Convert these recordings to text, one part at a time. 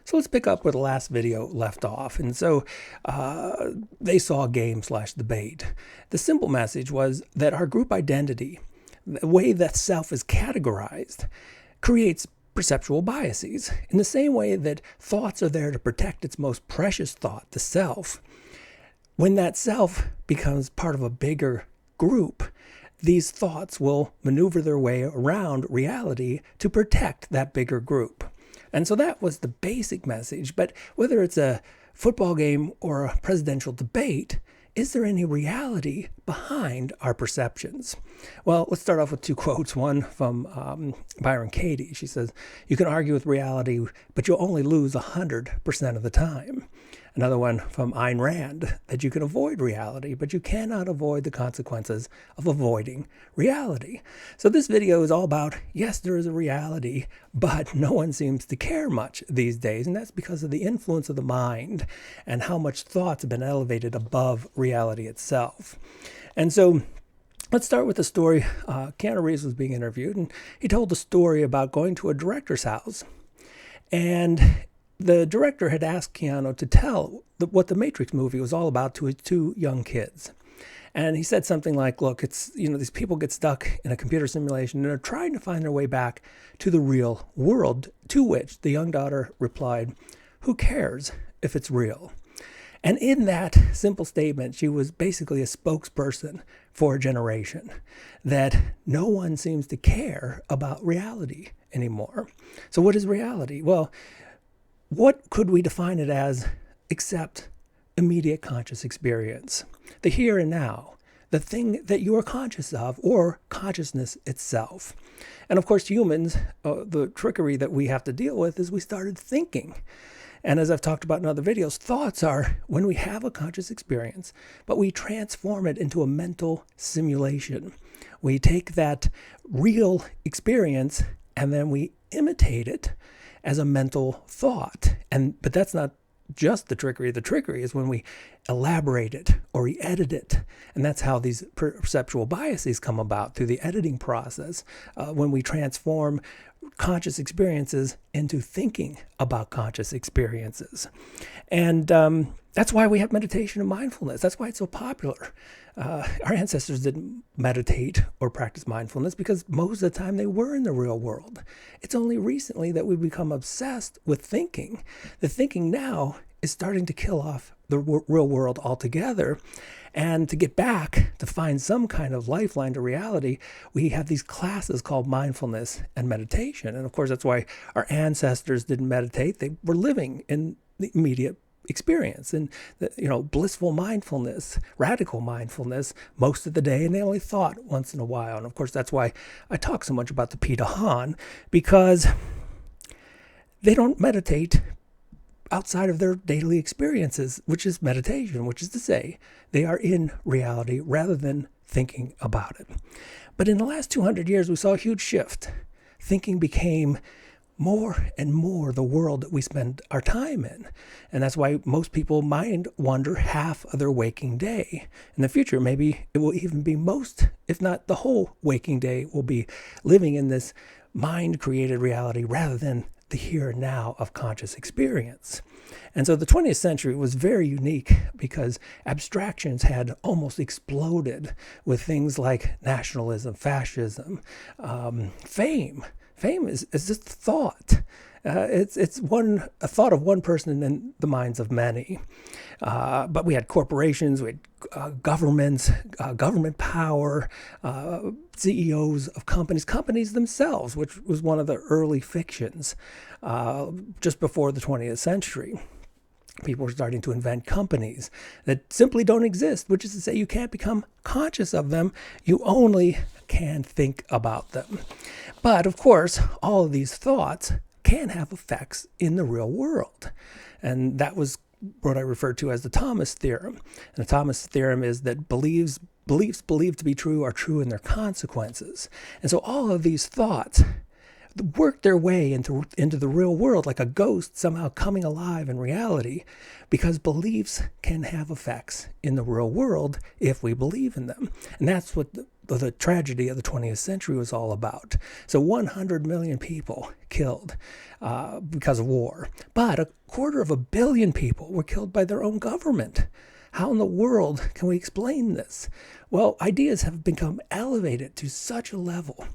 So let's pick up where the last video left off. And so they saw a game/debate. The simple message was that our group identity, the way that self is categorized, creates perceptual biases. In the same way that thoughts are there to protect its most precious thought, the self, when that self becomes part of a bigger group, these thoughts will maneuver their way around reality to protect that bigger group. And so that was the basic message. But whether it's a football game or a presidential debate, is there any reality behind our perceptions? Well, let's start off with two quotes. One from Byron Katie. She says, "You can argue with reality, but you'll only lose 100% of the time." Another one from Ayn Rand, that you can avoid reality, but you cannot avoid the consequences of avoiding reality. So this video is all about, yes, there is a reality, but no one seems to care much these days. And that's because of the influence of the mind and how much thoughts have been elevated above reality itself. And so let's start with the story. Keanu Reeves was being interviewed, and he told a story about going to a director's house. And the director had asked Keanu to tell what the Matrix movie was all about to his two young kids. And he said something like, look, it's, these people get stuck in a computer simulation and are trying to find their way back to the real world, to which the young daughter replied, "Who cares if it's real?" And in that simple statement, she was basically a spokesperson for a generation, that no one seems to care about reality anymore. So what is reality? Well, what could we define it as except immediate conscious experience? The here and now, the thing that you are conscious of, or consciousness itself. And of course, humans, the trickery that we have to deal with is we started thinking. And as I've talked about in other videos, thoughts are when we have a conscious experience, but we transform it into a mental simulation. We take that real experience and then we imitate it as a mental thought. But that's not just the trickery. The trickery is when we elaborate it or we edit it. And that's how these perceptual biases come about, through the editing process, when we transform conscious experiences into thinking about conscious experiences. And that's why we have meditation and mindfulness. That's why it's so popular. Our ancestors didn't meditate or practice mindfulness because most of the time they were in the real world. It's only recently that we've become obsessed with thinking. The thinking now is starting to kill off the real world altogether. And to get back, to find some kind of lifeline to reality, we have these classes called mindfulness and meditation. And of course, that's why our ancestors didn't meditate. They were living in the immediate experience and blissful mindfulness, radical mindfulness most of the day, and they only thought once in a while. And of course, that's why I talk so much about the Ph.D, because they don't meditate outside of their daily experiences, which is meditation, which is to say they are in reality rather than thinking about it. But in the last 200 years, we saw a huge shift. Thinking became more and more the world that we spend our time in. And that's why most people mind wander half of their waking day. In the future, maybe it will even be most, if not the whole waking day, will be living in this mind-created reality rather than the here and now of conscious experience. And so the 20th century was very unique because abstractions had almost exploded with things like nationalism, fascism, fame. Fame is just thought. It's a thought of one person in the minds of many. But we had corporations, we had governments, government power, CEOs of companies themselves, which was one of the early fictions just before the 20th century. People were starting to invent companies that simply don't exist, which is to say you can't become conscious of them. You only can think about them. But of course, all of these thoughts can have effects in the real world. And that was what I referred to as the Thomas theorem. And the Thomas theorem is that beliefs believed to be true are true in their consequences. And so all of these thoughts, work their way into the real world like a ghost somehow coming alive in reality, because beliefs can have effects in the real world if we believe in them. And that's what the tragedy of the 20th century was all about. So 100 million people killed because of war, but 250 million people were killed by their own government. How in the world can we explain this? Well, ideas have become elevated to such a level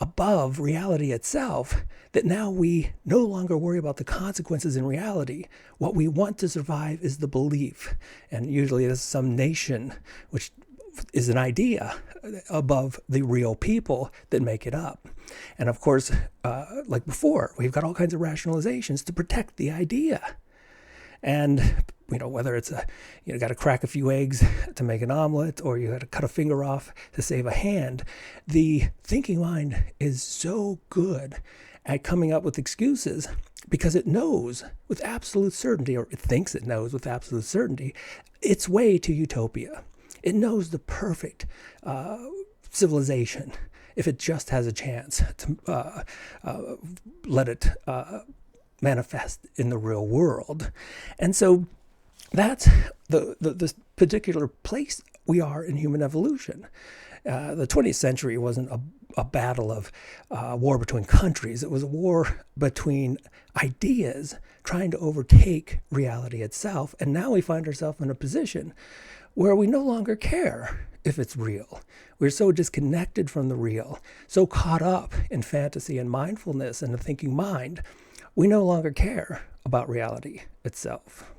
above reality itself that now we no longer worry about the consequences in reality. What we want to survive is the belief. And usually this is some nation, which is an idea above the real people that make it up. And of course, like before, we've got all kinds of rationalizations to protect the idea. And whether it's got to crack a few eggs to make an omelet, or you got to cut a finger off to save a hand, the thinking mind is so good at coming up with excuses because it knows with absolute certainty, or it thinks it knows with absolute certainty, its way to utopia. It knows the perfect civilization if it just has a chance to let it manifest in the real world. And so that's the particular place we are in human evolution. The 20th century wasn't a battle of war between countries. It was a war between ideas trying to overtake reality itself. And now we find ourselves in a position where we no longer care if it's real. We're so disconnected from the real, so caught up in fantasy and mindfulness and the thinking mind, we no longer care about reality itself.